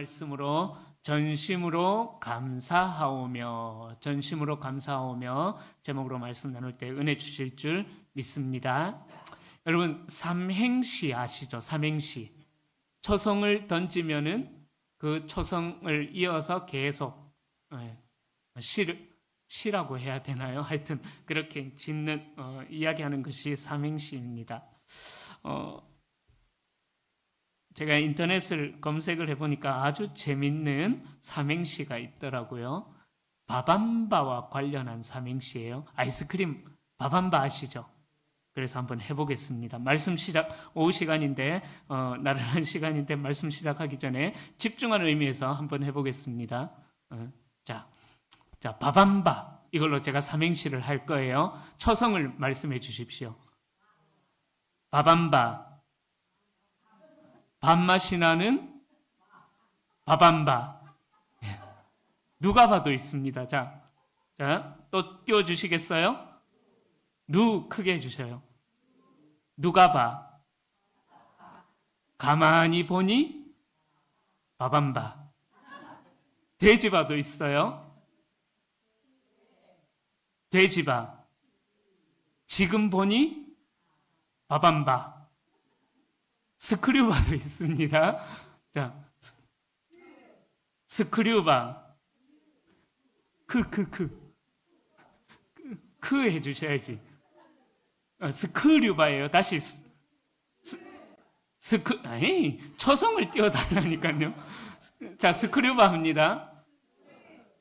말씀으로 전심으로 감사하오며 제목으로 말씀 나눌 때 은혜 주실 줄 믿습니다. 여러분, 삼행시 아시죠? 삼행시. 초성을 던지면은 그 초성을 이어서 계속 시라고 해야 되나요? 하여튼 그렇게 짓는 이야기하는 것이 삼행시입니다. 제가 인터넷을 검색을 해보니까 아주 재밌는 삼행시가 있더라고요. 바밤바와 관련한 삼행시예요. 아이스크림 바밤바 아시죠? 그래서 한번 해보겠습니다. 말씀 시작, 오후 시간인데, 나른한 시간인데 말씀 시작하기 전에 집중하는 의미에서 한번 해보겠습니다. 자, 바밤바. 이걸로 제가 삼행시를 할 거예요. 초성을 말씀해 주십시오. 바밤바. 밥맛이 나는 바밤바. 누가 봐도 있습니다. 자, 또 띄워주시겠어요? 누 크게 해주셔요. 누가 봐. 가만히 보니 바밤바. 돼지바도 있어요. 돼지바. 지금 보니 바밤바. 스크류바도 있습니다. 자, 스크류바. 크 해주셔야지. 스크류바예요. 다시 초성을 띄워달라니까요. 자, 스크류바 합니다.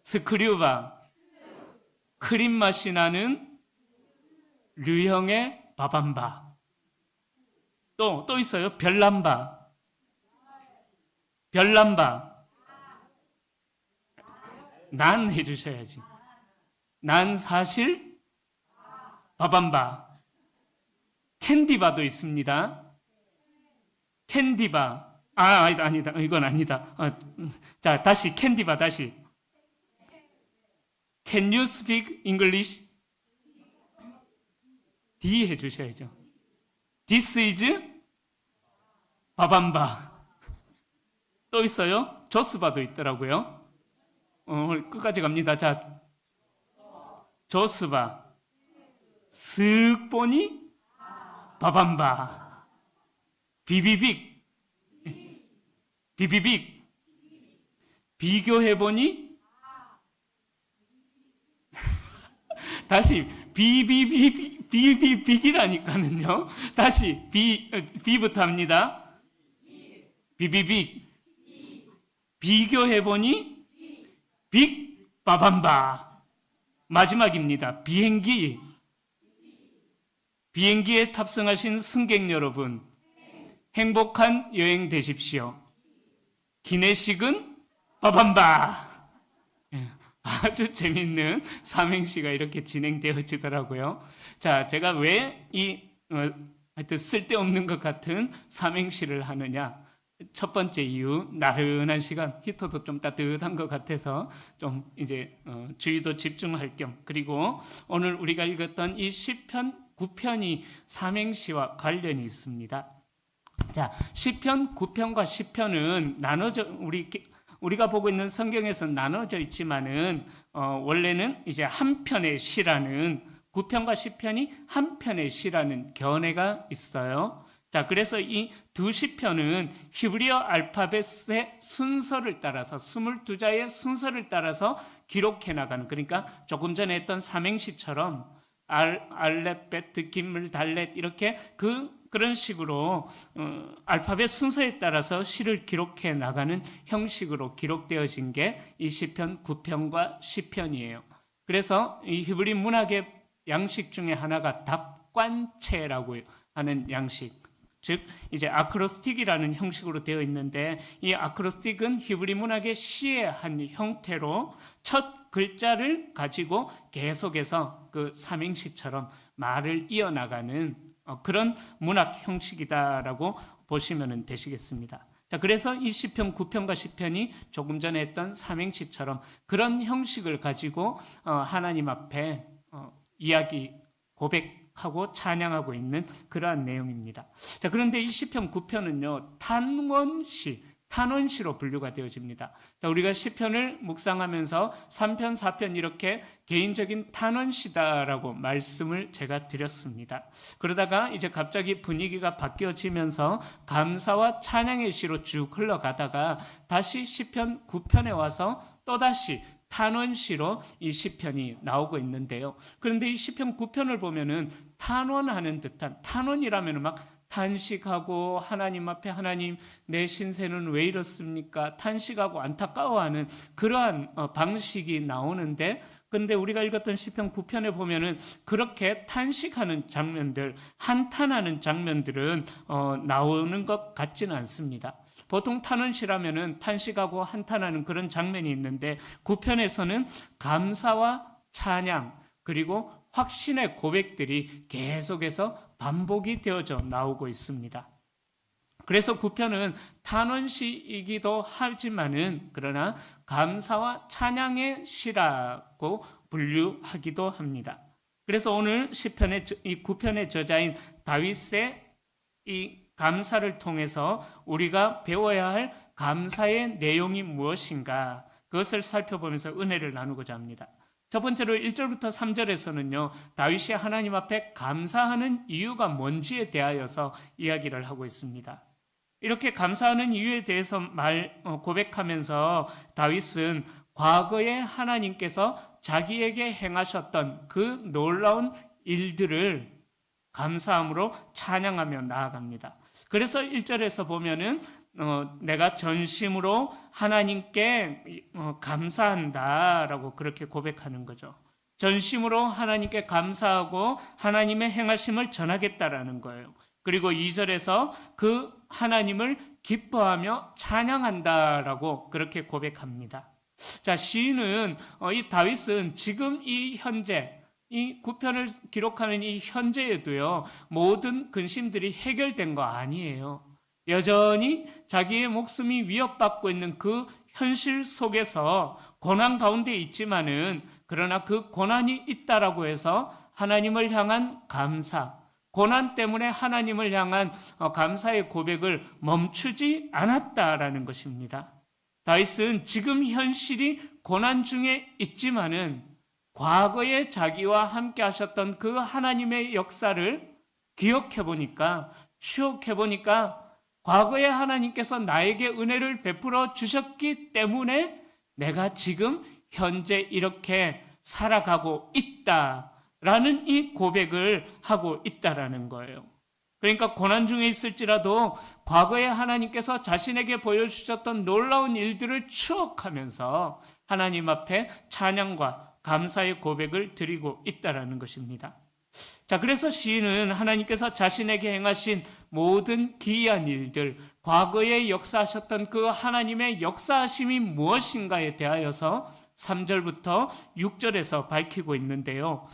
스크류바. 크림 맛이 나는 류형의 바밤바. 또 있어요. 별남바. 난 해주셔야지. 난 사실 바밤바. 캔디바도 있습니다. 캔디바. 아니다. 이건 아니다. 자, 다시 캔디바 다시. Can you speak English? D 해주셔야죠. This is 바밤바. 또 있어요. 조스바도 있더라고요. 끝까지 갑니다. 자, 조스바. 쓱 보니 바밤바. 비비빅. 비교해보니 다시 비비빅이라니까는요. 다시 비부터 합니다. 비비빅. 비교해보니 빅 바밤바. 마지막입니다. 비행기에 탑승하신 승객 여러분, 행복한 여행 되십시오. 기내식은 바밤바. 아주 재밌는 삼행시가 이렇게 진행되어지더라고요. 자, 제가 왜 하여튼 쓸데없는 것 같은 삼행시를 하느냐. 첫 번째 이유, 나른한 시간, 히터도 좀 따뜻한 것 같아서 좀 이제 주의도 집중할 겸, 그리고 오늘 우리가 읽었던 이 시편 9편이 삼행시와 관련이 있습니다. 자, 시편 9편과 10편은 나눠져, 우리가 보고 있는 성경에서 나눠져 있지만은, 원래는 이제 한 편의 시라는, 9편과 10편이 한 편의 시라는 견해가 있어요. 자, 그래서 이 두 시편은 히브리어 알파벳의 순서를 따라서, 22자의 순서를 따라서 기록해 나가는, 그러니까 조금 전에 했던 삼행시처럼 알렛, 베트, 김물, 달렛 이렇게 그런 식으로 알파벳 순서에 따라서 시를 기록해 나가는 형식으로 기록되어진 게 이 시편 9편과 10편이에요. 그래서 이 히브리 문학의 양식 중에 하나가 답관체라고 하는 양식, 즉 이제 아크로스틱이라는 형식으로 되어 있는데, 이 아크로스틱은 히브리 문학의 시의 한 형태로 첫 글자를 가지고 계속해서 그 삼행시처럼 말을 이어나가는 그런 문학 형식이다라고 보시면 되시겠습니다. 자, 그래서 이 시편 9편과 10편이 조금 전에 했던 삼행시처럼 그런 형식을 가지고 하나님 앞에 이야기, 고백하고 찬양하고 있는 그러한 내용입니다. 자, 그런데 이 시편 9편은요, 탄원시로 분류가 되어집니다. 우리가 시편을 묵상하면서 3편, 4편 이렇게 개인적인 탄원시다라고 말씀을 제가 드렸습니다. 그러다가 이제 갑자기 분위기가 바뀌어지면서 감사와 찬양의 시로 쭉 흘러가다가 다시 시편 9편에 와서 또다시 탄원시로 이 시편이 나오고 있는데요. 그런데 이 시편 9편을 보면은 탄원하는 듯한, 탄원이라면 막 탄식하고 하나님 앞에 하나님 내 신세는 왜 이렇습니까? 탄식하고 안타까워하는 그러한 방식이 나오는데, 근데 우리가 읽었던 시편 9편에 보면은 그렇게 탄식하는 장면들, 한탄하는 장면들은 나오는 것 같지는 않습니다. 보통 탄원시라면은 탄식하고 한탄하는 그런 장면이 있는데 9편에서는 감사와 찬양 그리고 확신의 고백들이 계속해서 반복이 되어져 나오고 있습니다. 그래서 9편은 탄원시이기도 하지만은 그러나 감사와 찬양의 시라고 분류하기도 합니다. 그래서 오늘 시편의 이 9편의 저자인 다윗의 이 감사를 통해서 우리가 배워야 할 감사의 내용이 무엇인가 그것을 살펴보면서 은혜를 나누고자 합니다. 첫 번째로 1절부터 3절에서는요, 다윗이 하나님 앞에 감사하는 이유가 뭔지에 대하여서 이야기를 하고 있습니다. 이렇게 감사하는 이유에 대해서 고백하면서 다윗은 과거에 하나님께서 자기에게 행하셨던 그 놀라운 일들을 감사함으로 찬양하며 나아갑니다. 그래서 1절에서 보면은 내가 전심으로 하나님께 감사한다라고 그렇게 고백하는 거죠. 전심으로 하나님께 감사하고 하나님의 행하심을 전하겠다라는 거예요. 그리고 2절에서 그 하나님을 기뻐하며 찬양한다라고 그렇게 고백합니다. 자, 시인은 이 다윗은 지금 이 현재 이 9편을 기록하는 이 현재에도요, 모든 근심들이 해결된 거 아니에요. 여전히 자기의 목숨이 위협받고 있는 그 현실 속에서 고난 가운데 있지만은 그러나 그 고난이 있다라고 해서 하나님을 향한 감사, 고난 때문에 하나님을 향한 감사의 고백을 멈추지 않았다라는 것입니다. 다윗은 지금 현실이 고난 중에 있지만은 과거에 자기와 함께 하셨던 그 하나님의 역사를 기억해 보니까, 추억해 보니까 과거에 하나님께서 나에게 은혜를 베풀어 주셨기 때문에 내가 지금 현재 이렇게 살아가고 있다라는 이 고백을 하고 있다라는 거예요. 그러니까 고난 중에 있을지라도 과거에 하나님께서 자신에게 보여주셨던 놀라운 일들을 추억하면서 하나님 앞에 찬양과 감사의 고백을 드리고 있다라는 것입니다. 자, 그래서 시인은 하나님께서 자신에게 행하신 모든 기이한 일들, 과거에 역사하셨던 그 하나님의 역사하심이 무엇인가에 대하여서 3절부터 6절에서 밝히고 있는데요.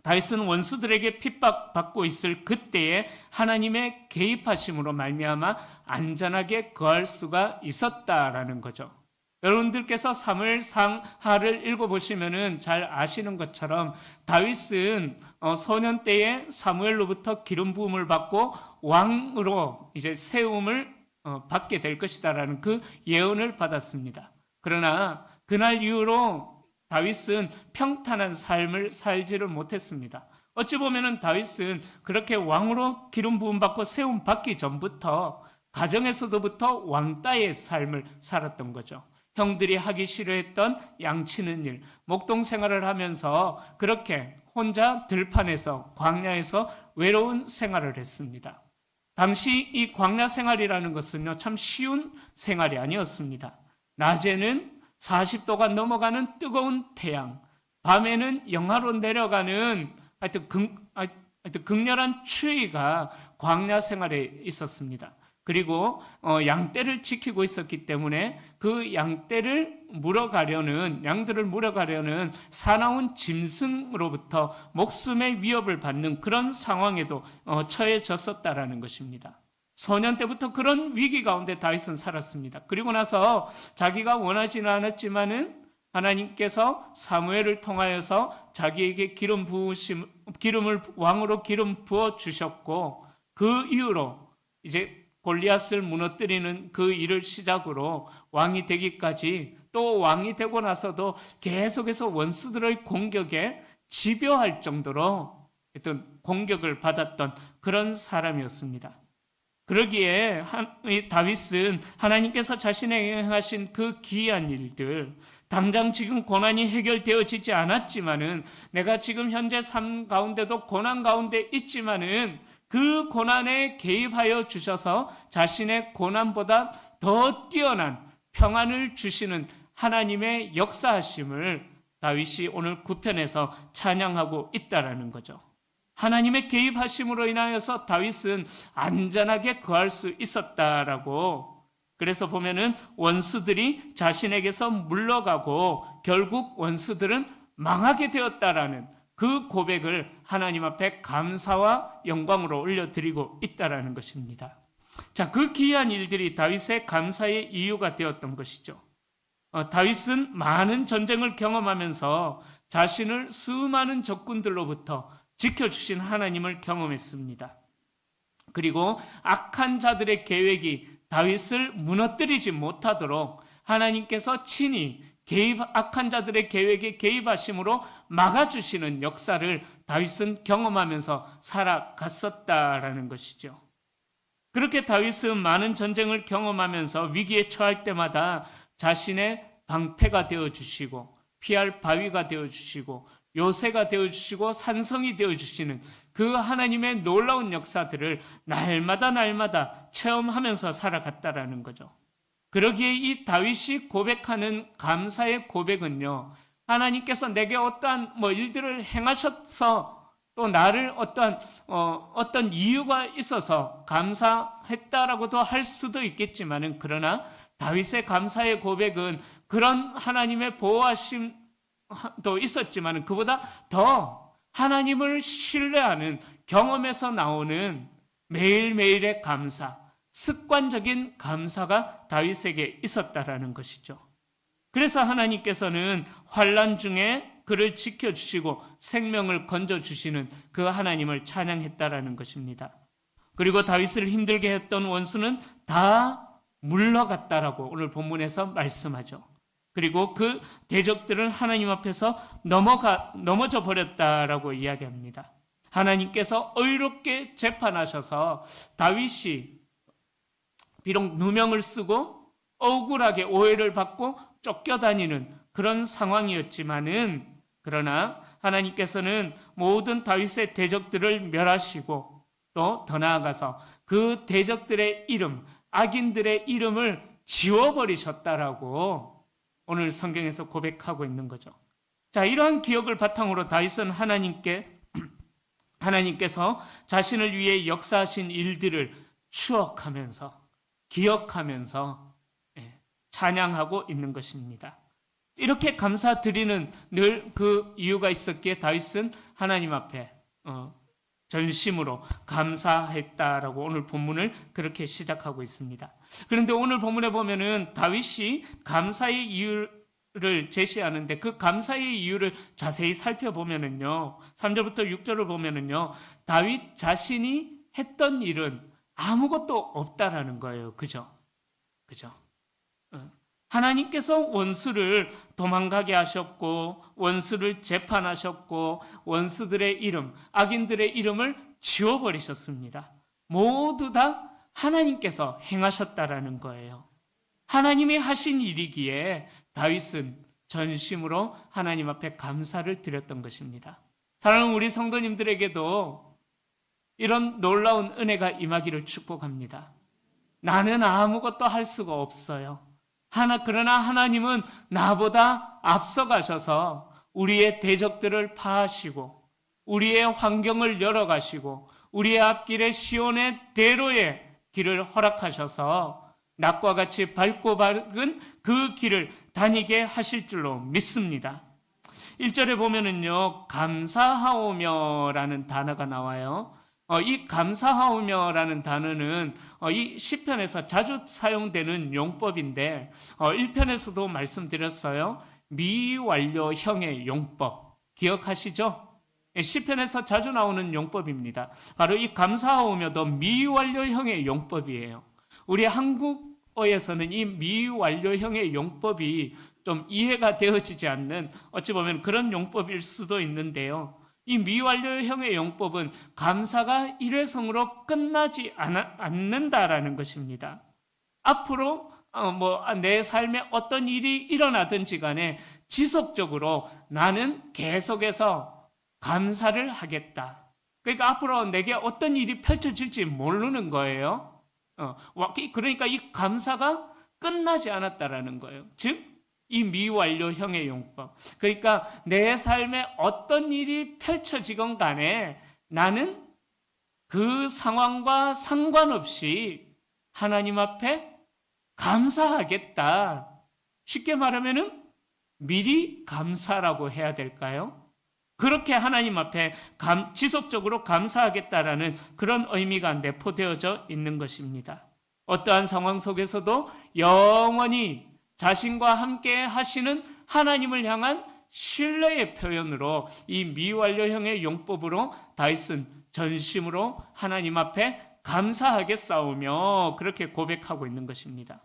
다윗은 원수들에게 핍박받고 있을 그때에 하나님의 개입하심으로 말미암아 안전하게 거할 수가 있었다라는 거죠. 여러분들께서 사무엘 상하를 읽어보시면은 잘 아시는 것처럼 다윗은 소년 때에 사무엘로부터 기름 부음을 받고 왕으로 이제 세움을 받게 될 것이다라는 그 예언을 받았습니다. 그러나 그날 이후로 다윗은 평탄한 삶을 살지를 못했습니다. 어찌 보면은 다윗은 그렇게 왕으로 기름 부음 받고 세움 받기 전부터 가정에서부터 왕따의 삶을 살았던 거죠. 형들이 하기 싫어했던 양치는 일, 목동 생활을 하면서 그렇게 혼자 들판에서 광야에서 외로운 생활을 했습니다. 당시 이 광야 생활이라는 것은요, 참 쉬운 생활이 아니었습니다. 낮에는 40도가 넘어가는 뜨거운 태양, 밤에는 영하로 내려가는 하여튼 극렬한 추위가 광야 생활에 있었습니다. 그리고 양떼를 지키고 있었기 때문에 그 양들을 물어가려는 사나운 짐승으로부터 목숨의 위협을 받는 그런 상황에도 처해졌었다라는 것입니다. 소년 때부터 그런 위기 가운데 다윗은 살았습니다. 그리고 나서 자기가 원하지는 않았지만은 하나님께서 사무엘을 통하여서 자기에게 기름을 왕으로 기름 부어 주셨고, 그 이후로 이제 골리앗을 무너뜨리는 그 일을 시작으로 왕이 되기까지, 또 왕이 되고 나서도 계속해서 원수들의 공격에 집요할 정도로 어떤 공격을 받았던 그런 사람이었습니다. 그러기에 다윗은 하나님께서 자신에게 행하신 그 기이한 일들, 당장 지금 고난이 해결되어지지 않았지만은, 내가 지금 현재 삶 가운데도 고난 가운데 있지만은 그 고난에 개입하여 주셔서 자신의 고난보다 더 뛰어난 평안을 주시는 하나님의 역사하심을 다윗이 오늘 9편에서 찬양하고 있다라는 거죠. 하나님의 개입하심으로 인하여서 다윗은 안전하게 거할 수 있었다라고. 그래서 보면은 원수들이 자신에게서 물러가고 결국 원수들은 망하게 되었다라는 그 고백을 하나님 앞에 감사와 영광으로 올려드리고 있다라는 것입니다. 자, 그 기이한 일들이 다윗의 감사의 이유가 되었던 것이죠. 다윗은 많은 전쟁을 경험하면서 자신을 수많은 적군들로부터 지켜주신 하나님을 경험했습니다. 그리고 악한 자들의 계획이 다윗을 무너뜨리지 못하도록 하나님께서 친히 악한 자들의 계획에 개입하심으로 막아주시는 역사를 다윗은 경험하면서 살아갔었다라는 것이죠. 그렇게 다윗은 많은 전쟁을 경험하면서 위기에 처할 때마다 자신의 방패가 되어주시고 피할 바위가 되어주시고 요새가 되어주시고 산성이 되어주시는 그 하나님의 놀라운 역사들을 날마다 체험하면서 살아갔다라는 거죠. 그러기에 이 다윗이 고백하는 감사의 고백은요, 하나님께서 내게 어떠한 일들을 행하셔서 또 나를 어떤 이유가 있어서 감사했다라고도 할 수도 있겠지만은, 그러나 다윗의 감사의 고백은 그런 하나님의 보호하심도 있었지만은 그보다 더 하나님을 신뢰하는 경험에서 나오는 매일매일의 감사, 습관적인 감사가 다윗에게 있었다라는 것이죠. 그래서 하나님께서는 환난 중에 그를 지켜주시고 생명을 건져주시는 그 하나님을 찬양했다라는 것입니다. 그리고 다윗을 힘들게 했던 원수는 다 물러갔다라고 오늘 본문에서 말씀하죠. 그리고 그 대적들은 하나님 앞에서 넘어져 버렸다라고 이야기합니다. 하나님께서 의롭게 재판하셔서 다윗이 비록 누명을 쓰고 억울하게 오해를 받고 쫓겨다니는 그런 상황이었지만은, 그러나 하나님께서는 모든 다윗의 대적들을 멸하시고 또 더 나아가서 그 대적들의 이름, 악인들의 이름을 지워버리셨다라고 오늘 성경에서 고백하고 있는 거죠. 자, 이러한 기억을 바탕으로 다윗은 하나님께서 자신을 위해 역사하신 일들을 추억하면서 기억하면서 찬양하고 있는 것입니다. 이렇게 감사드리는 늘 그 이유가 있었기에 다윗은 하나님 앞에 전심으로 감사했다라고 오늘 본문을 그렇게 시작하고 있습니다. 그런데 오늘 본문에 보면은 다윗이 감사의 이유를 제시하는데, 그 감사의 이유를 자세히 살펴보면은요, 3절부터 6절을 보면은요, 다윗 자신이 했던 일은 아무것도 없다라는 거예요. 그죠? 하나님께서 원수를 도망가게 하셨고, 원수를 재판하셨고, 원수들의 이름, 악인들의 이름을 지워버리셨습니다. 모두 다 하나님께서 행하셨다라는 거예요. 하나님이 하신 일이기에 다윗은 전심으로 하나님 앞에 감사를 드렸던 것입니다. 사랑하는 우리 성도님들에게도 이런 놀라운 은혜가 임하기를 축복합니다. 나는 아무것도 할 수가 없어요. 그러나 하나님은 나보다 앞서가셔서 우리의 대적들을 파하시고 우리의 환경을 열어가시고 우리의 앞길에 시온의 대로의 길을 허락하셔서 낮과 같이 밝고 밝은 그 길을 다니게 하실 줄로 믿습니다. 1절에 보면은요, 감사하오며라는 단어가 나와요. 이 감사하오며라는 단어는 이 시편에서 자주 사용되는 용법인데 1편에서도 말씀드렸어요. 미완료형의 용법 기억하시죠? 시편에서 자주 나오는 용법입니다. 바로 이 감사하오며도 미완료형의 용법이에요. 우리 한국어에서는 이 미완료형의 용법이 좀 이해가 되어지지 않는 어찌 보면 그런 용법일 수도 있는데요. 이 미완료형의 용법은 감사가 일회성으로 끝나지 않는다라는 것입니다. 앞으로 내 삶에 어떤 일이 일어나든지 간에 지속적으로 나는 계속해서 감사를 하겠다. 그러니까 앞으로 내게 어떤 일이 펼쳐질지 모르는 거예요. 그러니까 이 감사가 끝나지 않았다라는 거예요. 즉, 이 미완료형의 용법. 그러니까 내 삶에 어떤 일이 펼쳐지건 간에 나는 그 상황과 상관없이 하나님 앞에 감사하겠다. 쉽게 말하면은 미리 감사라고 해야 될까요? 그렇게 하나님 앞에 지속적으로 감사하겠다라는 그런 의미가 내포되어져 있는 것입니다. 어떠한 상황 속에서도 영원히 자신과 함께 하시는 하나님을 향한 신뢰의 표현으로 이 미완료형의 용법으로 다윗은 전심으로 하나님 앞에 감사하게 싸우며 그렇게 고백하고 있는 것입니다.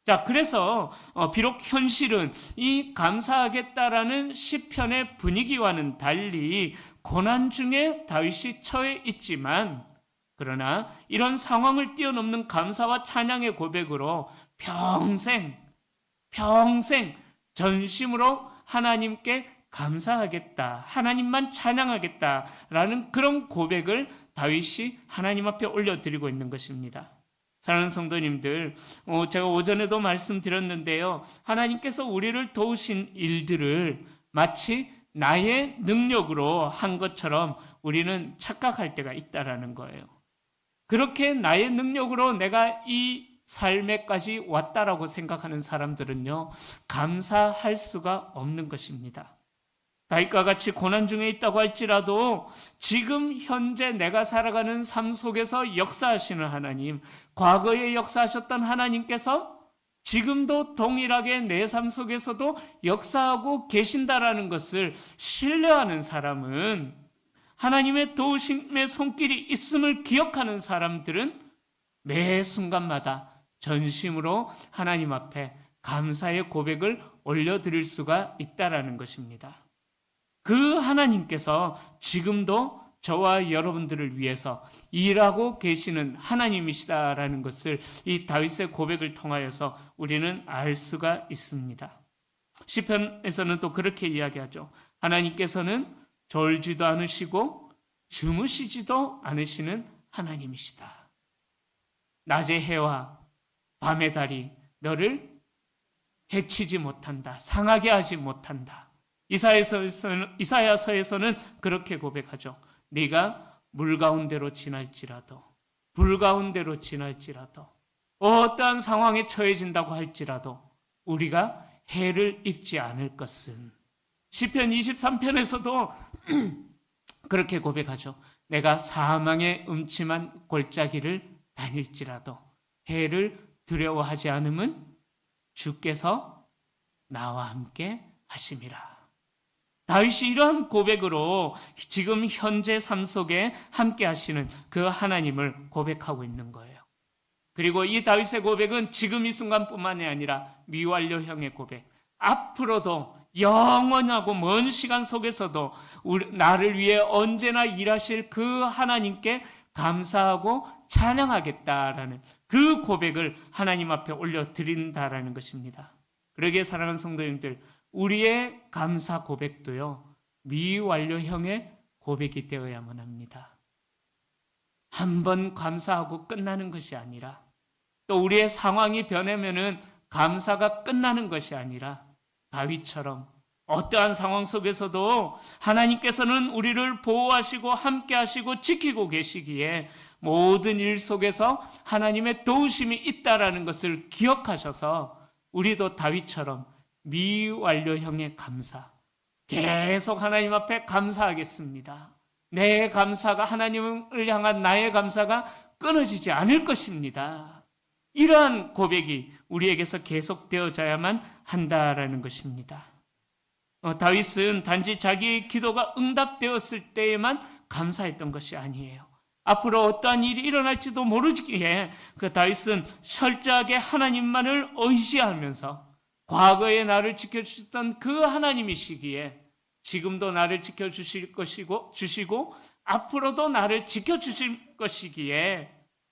자, 그래서 비록 현실은 이 감사하겠다라는 시편의 분위기와는 달리 고난 중에 다윗이 처해 있지만, 그러나 이런 상황을 뛰어넘는 감사와 찬양의 고백으로 평생 전심으로 하나님께 감사하겠다, 하나님만 찬양하겠다라는 그런 고백을 다윗이 하나님 앞에 올려드리고 있는 것입니다. 사랑하는 성도님들, 제가 오전에도 말씀드렸는데요. 하나님께서 우리를 도우신 일들을 마치 나의 능력으로 한 것처럼 우리는 착각할 때가 있다라는 거예요. 그렇게 나의 능력으로 내가 이 삶에까지 왔다라고 생각하는 사람들은요, 감사할 수가 없는 것입니다. 다윗과 같이 고난 중에 있다고 할지라도 지금 현재 내가 살아가는 삶 속에서 역사하시는 하나님, 과거에 역사하셨던 하나님께서 지금도 동일하게 내 삶 속에서도 역사하고 계신다라는 것을 신뢰하는 사람은, 하나님의 도우심의 손길이 있음을 기억하는 사람들은 매 순간마다 전심으로 하나님 앞에 감사의 고백을 올려드릴 수가 있다라는 것입니다. 그 하나님께서 지금도 저와 여러분들을 위해서 일하고 계시는 하나님이시다라는 것을 이 다윗의 고백을 통하여서 우리는 알 수가 있습니다. 시편에서는 또 그렇게 이야기하죠. 하나님께서는 졸지도 않으시고 주무시지도 않으시는 하나님이시다. 낮의 해와 밤의 달이 너를 해치지 못한다. 상하게 하지 못한다. 이사야서에서는 그렇게 고백하죠. 네가 물 가운데로 지날지라도, 불 가운데로 지날지라도, 어떠한 상황에 처해진다고 할지라도 우리가 해를 입지 않을 것은, 시편 23편에서도 그렇게 고백하죠. 내가 사망의 음침한 골짜기를 다닐지라도 해를 두려워하지 않음은 주께서 나와 함께 하심이라. 다윗이 이러한 고백으로 지금 현재 삶 속에 함께 하시는 그 하나님을 고백하고 있는 거예요. 그리고 이 다윗의 고백은 지금 이 순간뿐만이 아니라 미완료형의 고백, 앞으로도 영원하고 먼 시간 속에서도 나를 위해 언제나 일하실 그 하나님께 감사하고 찬양하겠다라는 그 고백을 하나님 앞에 올려드린다라는 것입니다. 그러기에 사랑하는 성도님들, 우리의 감사 고백도요, 미완료형의 고백이 되어야만 합니다. 한 번 감사하고 끝나는 것이 아니라, 또 우리의 상황이 변하면은 감사가 끝나는 것이 아니라, 다윗처럼 어떠한 상황 속에서도 하나님께서는 우리를 보호하시고 함께 하시고 지키고 계시기에 모든 일 속에서 하나님의 도우심이 있다라는 것을 기억하셔서 우리도 다윗처럼 미완료형의 감사, 계속 하나님 앞에 감사하겠습니다. 내 감사가, 하나님을 향한 나의 감사가 끊어지지 않을 것입니다. 이러한 고백이 우리에게서 계속되어져야만 한다라는 것입니다. 다윗은 단지 자기의 기도가 응답되었을 때에만 감사했던 것이 아니에요. 앞으로 어떠한 일이 일어날지도 모르기에 그 다윗은 철저하게 하나님만을 의지하면서 과거에 나를 지켜주셨던 그 하나님이시기에 지금도 나를 지켜주실 주시고 앞으로도 나를 지켜주실 것이기에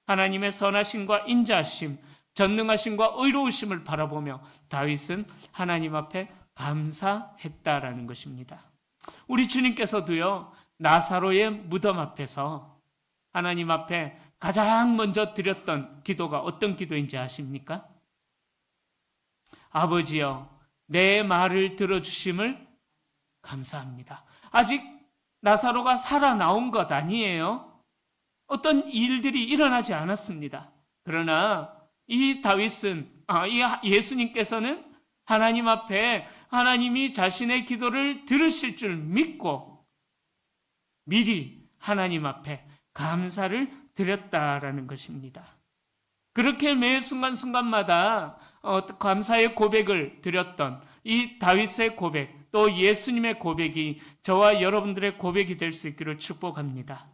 하나님의 선하심과 인자하심, 전능하심과 의로우심을 바라보며 다윗은 하나님 앞에 감사했다라는 것입니다. 우리 주님께서도요, 나사로의 무덤 앞에서 하나님 앞에 가장 먼저 드렸던 기도가 어떤 기도인지 아십니까? 아버지여, 내 말을 들어주심을 감사합니다. 아직 나사로가 살아나온 것 아니에요. 어떤 일들이 일어나지 않았습니다. 그러나 이 다윗은, 이 예수님께서는 하나님 앞에 하나님이 자신의 기도를 들으실 줄 믿고 미리 하나님 앞에 감사를 드렸다라는 것입니다. 그렇게 매 순간순간마다 감사의 고백을 드렸던 이 다윗의 고백, 또 예수님의 고백이 저와 여러분들의 고백이 될 수 있기를 축복합니다.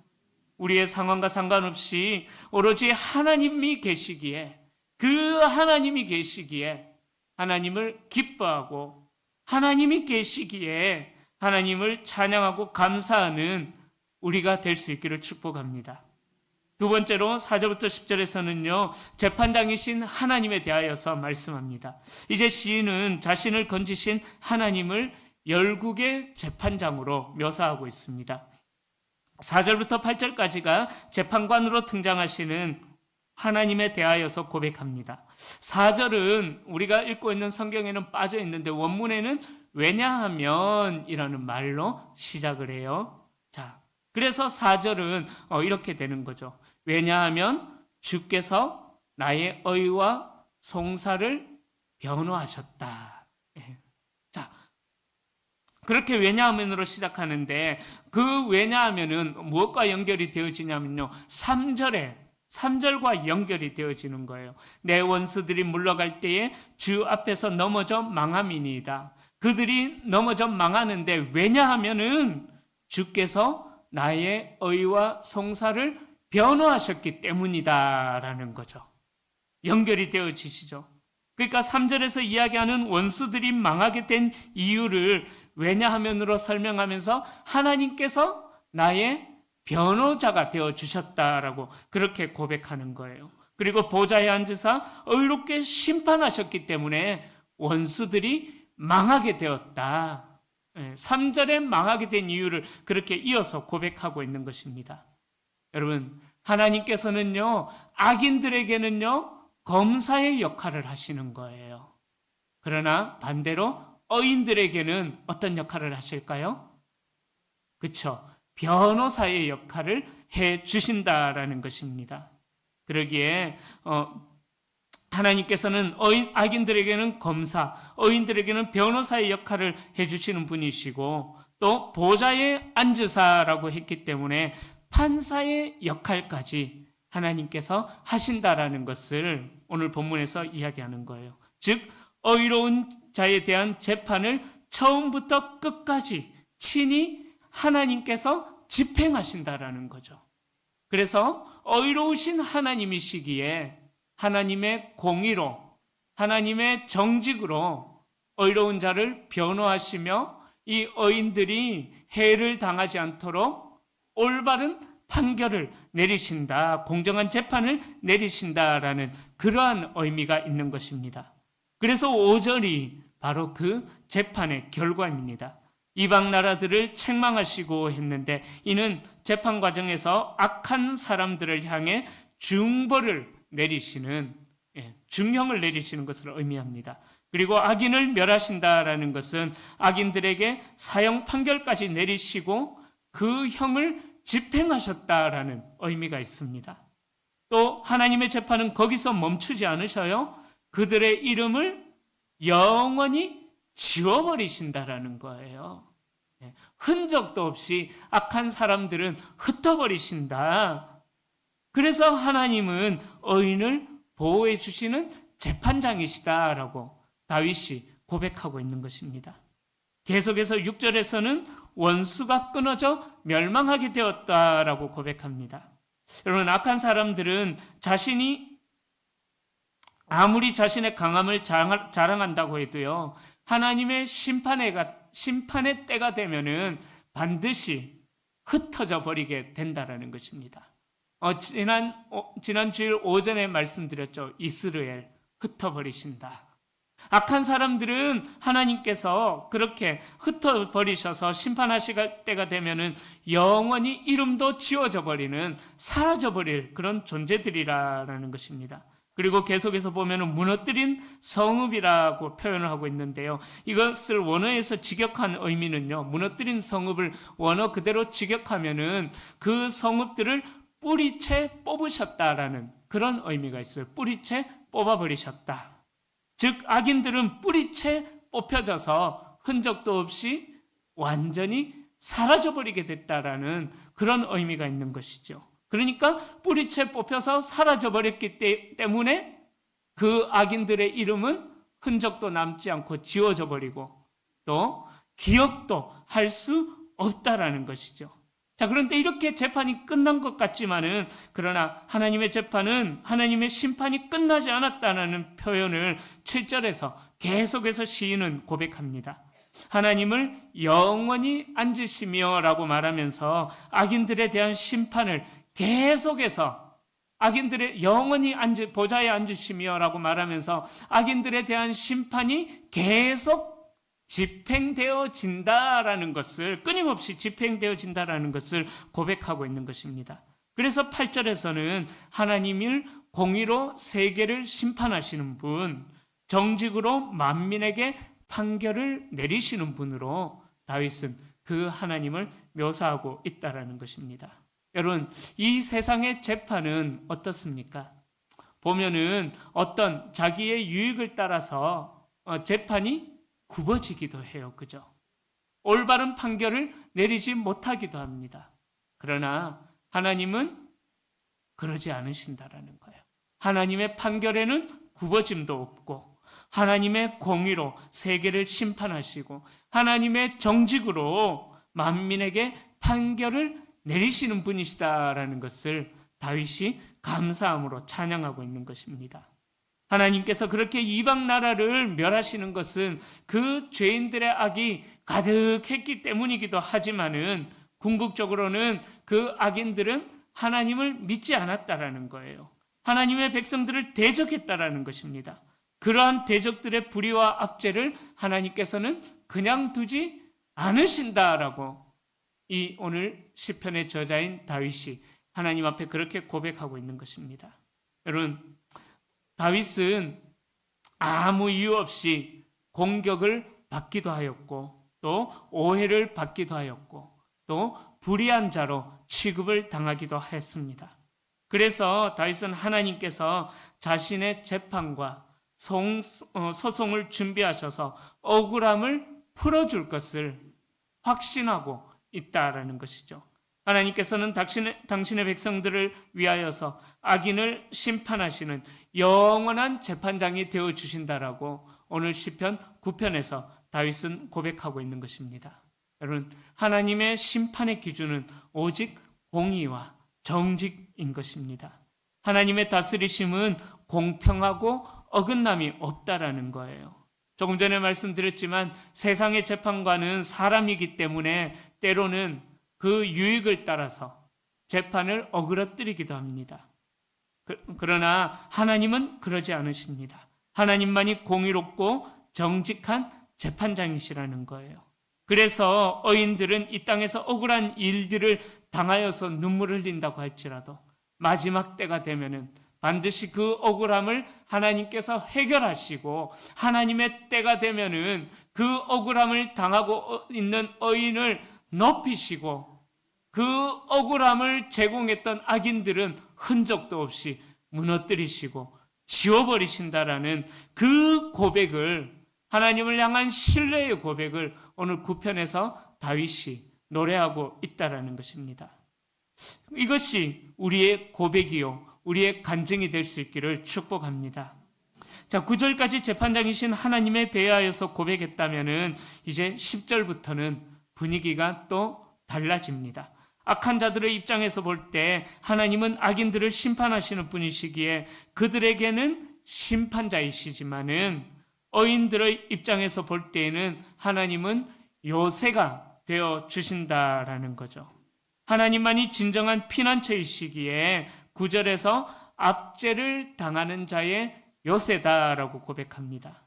우리의 상황과 상관없이 오로지 하나님이 계시기에, 그 하나님이 계시기에 하나님을 기뻐하고 하나님이 계시기에 하나님을 찬양하고 감사하는 우리가 될 수 있기를 축복합니다. 두 번째로 4절부터 10절에서는요, 재판장이신 하나님에 대하여서 말씀합니다. 이제 시인은 자신을 건지신 하나님을 열국의 재판장으로 묘사하고 있습니다. 4절부터 8절까지가 재판관으로 등장하시는 하나님에 대하여서 고백합니다. 4절은 우리가 읽고 있는 성경에는 빠져 있는데 원문에는 왜냐하면 이라는 말로 시작을 해요. 자, 그래서 4절은 이렇게 되는 거죠. 왜냐하면 주께서 나의 의와 송사를 변호하셨다. 자, 그렇게 왜냐하면으로 시작하는데 그 왜냐하면은 무엇과 연결이 되어지냐면요, 3절과 연결이 되어지는 거예요. 내 원수들이 물러갈 때에 주 앞에서 넘어져 망함이니이다. 그들이 넘어져 망하는데 왜냐하면은 주께서 나의 의와 송사를 변호하셨기 때문이다라는 거죠. 연결이 되어지시죠. 그러니까 3절에서 이야기하는 원수들이 망하게 된 이유를 왜냐하면으로 설명하면서 하나님께서 나의 변호자가 되어주셨다라고 그렇게 고백하는 거예요. 그리고 보좌에 앉으사 의롭게 심판하셨기 때문에 원수들이 망하게 되었다. 3절에 망하게 된 이유를 그렇게 이어서 고백하고 있는 것입니다. 여러분, 하나님께서는요, 악인들에게는요, 검사의 역할을 하시는 거예요. 그러나 반대로 의인들에게는 어떤 역할을 하실까요? 그렇죠. 변호사의 역할을 해 주신다라는 것입니다. 그러기에 하나님께서는 악인들에게는 검사, 의인들에게는 변호사의 역할을 해주시는 분이시고 또 보좌에 앉으사라고 했기 때문에 판사의 역할까지 하나님께서 하신다라는 것을 오늘 본문에서 이야기하는 거예요. 즉 의로운 자에 대한 재판을 처음부터 끝까지 친히 하나님께서 집행하신다라는 거죠. 그래서 의로우신 하나님이시기에 하나님의 공의로, 하나님의 정직으로 의로운 자를 변호하시며 이 의인들이 해를 당하지 않도록 올바른 판결을 내리신다, 공정한 재판을 내리신다라는 그러한 의미가 있는 것입니다. 그래서 5절이 바로 그 재판의 결과입니다. 이방 나라들을 책망하시고 했는데 이는 재판 과정에서 악한 사람들을 향해 중벌을 내리시는, 중형을 내리시는 것을 의미합니다. 그리고 악인을 멸하신다라는 것은 악인들에게 사형 판결까지 내리시고 그 형을 집행하셨다라는 의미가 있습니다. 또 하나님의 재판은 거기서 멈추지 않으셔요. 그들의 이름을 영원히 지워버리신다라는 거예요. 흔적도 없이 악한 사람들은 흩어버리신다. 그래서 하나님은 의인을 보호해 주시는 재판장이시다라고 다윗이 고백하고 있는 것입니다. 계속해서 6절에서는 원수가 끊어져 멸망하게 되었다라고 고백합니다. 여러분, 악한 사람들은 자신이 아무리 자신의 강함을 자랑한다고 해도요, 하나님의 심판의 때가 되면은 반드시 흩어져 버리게 된다라는 것입니다. 지난 주일 오전에 말씀드렸죠. 이스라엘 흩어버리신다. 악한 사람들은 하나님께서 그렇게 흩어버리셔서 심판하실 때가 되면은 영원히 이름도 지워져 버리는, 사라져 버릴 그런 존재들이라는 것입니다. 그리고 계속해서 보면은 무너뜨린 성읍이라고 표현을 하고 있는데요. 이것을 원어에서 직역한 의미는요, 무너뜨린 성읍을 원어 그대로 직역하면은 그 성읍들을 뿌리채 뽑으셨다라는 그런 의미가 있어요. 뿌리채 뽑아버리셨다. 즉 악인들은 뿌리채 뽑혀져서 흔적도 없이 완전히 사라져버리게 됐다라는 그런 의미가 있는 것이죠. 그러니까 뿌리채 뽑혀서 사라져버렸기 때문에 그 악인들의 이름은 흔적도 남지 않고 지워져 버리고 또 기억도 할 수 없다라는 것이죠. 자, 그런데 이렇게 재판이 끝난 것 같지만은, 그러나 하나님의 재판은, 하나님의 심판이 끝나지 않았다는 표현을 7절에서 계속해서 시인은 고백합니다. 하나님을 영원히 앉으시며 라고 말하면서 악인들에 대한 심판을 계속해서, 악인들의 영원히 보좌에 앉으시며 라고 말하면서 악인들에 대한 심판이 계속 집행되어진다라는 것을, 끊임없이 집행되어진다라는 것을 고백하고 있는 것입니다. 그래서 8절에서는 하나님을 공의로 세계를 심판하시는 분, 정직으로 만민에게 판결을 내리시는 분으로 다윗은 그 하나님을 묘사하고 있다라는 것입니다. 여러분, 이 세상의 재판은 어떻습니까? 보면은 어떤 자기의 유익을 따라서 재판이 굽어지기도 해요. 그죠? 올바른 판결을 내리지 못하기도 합니다. 그러나 하나님은 그러지 않으신다라는 거예요. 하나님의 판결에는 굽어짐도 없고, 하나님의 공의로 세계를 심판하시고, 하나님의 정직으로 만민에게 판결을 내리시는 분이시다라는 것을 다윗이 감사함으로 찬양하고 있는 것입니다. 하나님께서 그렇게 이방 나라를 멸하시는 것은 그 죄인들의 악이 가득했기 때문이기도 하지만은, 궁극적으로는 그 악인들은 하나님을 믿지 않았다라는 거예요. 하나님의 백성들을 대적했다라는 것입니다. 그러한 대적들의 불의와 압제를 하나님께서는 그냥 두지 않으신다라고 이 오늘 시편의 저자인 다윗이 하나님 앞에 그렇게 고백하고 있는 것입니다. 여러분, 다윗은 아무 이유 없이 공격을 받기도 하였고, 또 오해를 받기도 하였고, 또 불의한 자로 취급을 당하기도 했습니다. 그래서 다윗은 하나님께서 자신의 재판과 소송을 준비하셔서 억울함을 풀어줄 것을 확신하고 있다라는 것이죠. 하나님께서는 당신의 백성들을 위하여서 악인을 심판하시는 영원한 재판장이 되어주신다라고 오늘 시편 9편에서 다윗은 고백하고 있는 것입니다. 여러분, 하나님의 심판의 기준은 오직 공의와 정직인 것입니다. 하나님의 다스리심은 공평하고 어긋남이 없다라는 거예요. 조금 전에 말씀드렸지만 세상의 재판관은 사람이기 때문에 때로는 그 유익을 따라서 재판을 어그러뜨리기도 합니다. 그러나 하나님은 그러지 않으십니다. 하나님만이 공의롭고 정직한 재판장이시라는 거예요. 그래서 의인들은 이 땅에서 억울한 일들을 당하여서 눈물을 흘린다고 할지라도 마지막 때가 되면은 반드시 그 억울함을 하나님께서 해결하시고, 하나님의 때가 되면은 그 억울함을 당하고 있는 의인을 높이시고, 그 억울함을 제공했던 악인들은 흔적도 없이 무너뜨리시고 지워버리신다라는 그 고백을, 하나님을 향한 신뢰의 고백을 오늘 9편에서 다윗이 노래하고 있다라는 것입니다. 이것이 우리의 고백이요, 우리의 간증이 될 수 있기를 축복합니다. 자, 9절까지 재판장이신 하나님에 대하여서 고백했다면은 이제 10절부터는 분위기가 또 달라집니다. 악한 자들의 입장에서 볼 때 하나님은 악인들을 심판하시는 분이시기에 그들에게는 심판자이시지만은 의인들의 입장에서 볼 때에는 하나님은 요새가 되어 주신다라는 거죠. 하나님만이 진정한 피난처이시기에 9절에서 압제를 당하는 자의 요새다라고 고백합니다.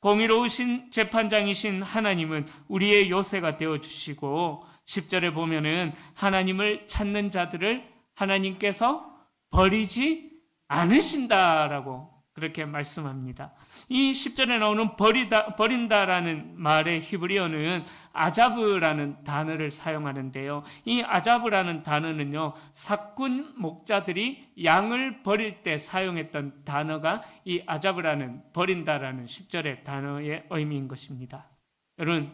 공의로우신 재판장이신 하나님은 우리의 요새가 되어주시고 10절에 보면은 하나님을 찾는 자들을 하나님께서 버리지 않으신다라고 그렇게 말씀합니다. 이 10절에 나오는 버린다라는 말의 히브리어는 아자브라는 단어를 사용하는데요. 이 아자브라는 단어는요, 사꾼 목자들이 양을 버릴 때 사용했던 단어가 이 아자브라는 버린다라는 10절의 단어의 의미인 것입니다. 여러분,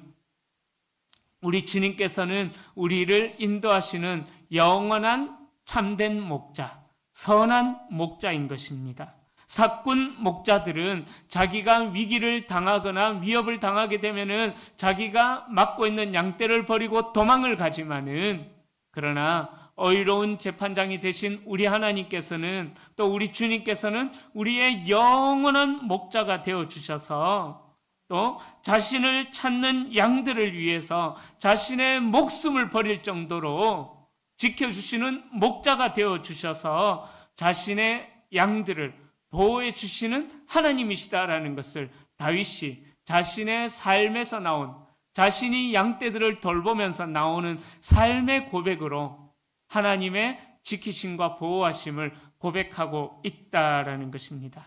우리 주님께서는 우리를 인도하시는 영원한 참된 목자, 선한 목자인 것입니다. 사꾼 목자들은 자기가 위기를 당하거나 위협을 당하게 되면은 자기가 맡고 있는 양떼를 버리고 도망을 가지만은, 그러나 의로운 재판장이 되신 우리 하나님께서는, 또 우리 주님께서는 우리의 영원한 목자가 되어 주셔서 또 자신을 찾는 양들을 위해서 자신의 목숨을 버릴 정도로 지켜주시는 목자가 되어 주셔서 자신의 양들을 보호해 주시는 하나님이시다라는 것을 다윗이 자신의 삶에서 나온, 자신이 양떼들을 돌보면서 나오는 삶의 고백으로 하나님의 지키심과 보호하심을 고백하고 있다라는 것입니다.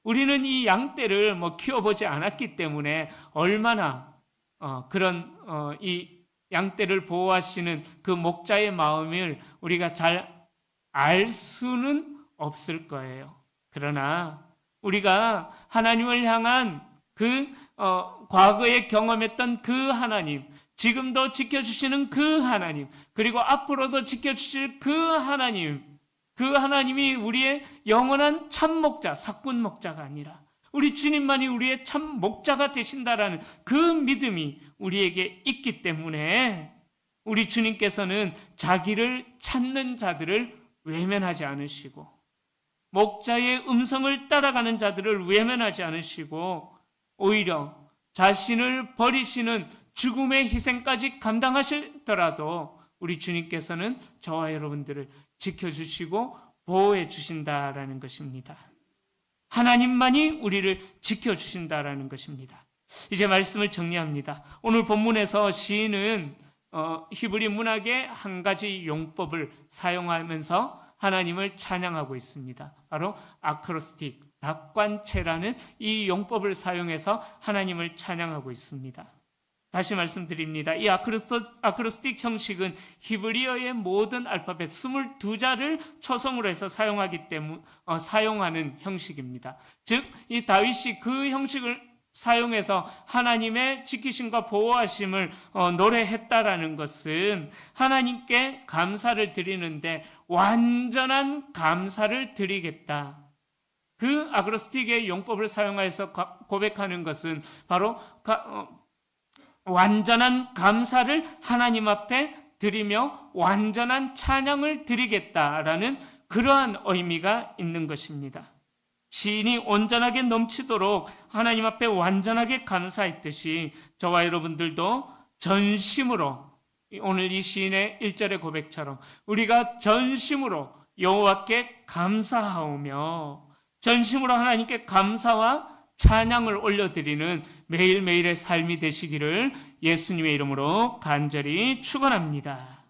우리는 이 양떼를 키워보지 않았기 때문에 얼마나 이 양떼를 보호하시는 그 목자의 마음을 우리가 잘 알 수는 없을 거예요. 그러나 우리가 하나님을 향한 과거에 경험했던 그 하나님, 지금도 지켜주시는 그 하나님, 그리고 앞으로도 지켜주실 그 하나님, 그 하나님이 우리의 영원한 참 목자, 사꾼 목자가 아니라 우리 주님만이 우리의 참 목자가 되신다라는 그 믿음이 우리에게 있기 때문에 우리 주님께서는 자기를 찾는 자들을 외면하지 않으시고, 목자의 음성을 따라가는 자들을 외면하지 않으시고, 오히려 자신을 버리시는 죽음의 희생까지 감당하시더라도 우리 주님께서는 저와 여러분들을 지켜주시고 보호해 주신다라는 것입니다. 하나님만이 우리를 지켜주신다라는 것입니다. 이제 말씀을 정리합니다. 오늘 본문에서 시인은 히브리 문학의 한 가지 용법을 사용하면서 하나님을 찬양하고 있습니다. 바로 아크로스틱, 닭관체라는 이 용법을 사용해서 하나님을 찬양하고 있습니다. 다시 말씀드립니다. 이 아크로스틱 형식은 히브리어의 모든 알파벳 22자를 초성으로 해서 사용하는 형식입니다. 즉, 이 다윗이 그 형식을 사용해서 하나님의 지키심과 보호하심을 노래했다라는 것은 하나님께 감사를 드리는데 완전한 감사를 드리겠다. 그 아크로스틱의 용법을 사용해서 고백하는 것은 바로 완전한 감사를 하나님 앞에 드리며 완전한 찬양을 드리겠다라는 그러한 의미가 있는 것입니다. 시인이 온전하게 넘치도록 하나님 앞에 완전하게 감사했듯이 저와 여러분들도 전심으로, 오늘 이 시인의 1절의 고백처럼 우리가 전심으로 여호와께 감사하오며 전심으로 하나님께 감사와 찬양을 올려드리는 매일매일의 삶이 되시기를 예수님의 이름으로 간절히 축원합니다.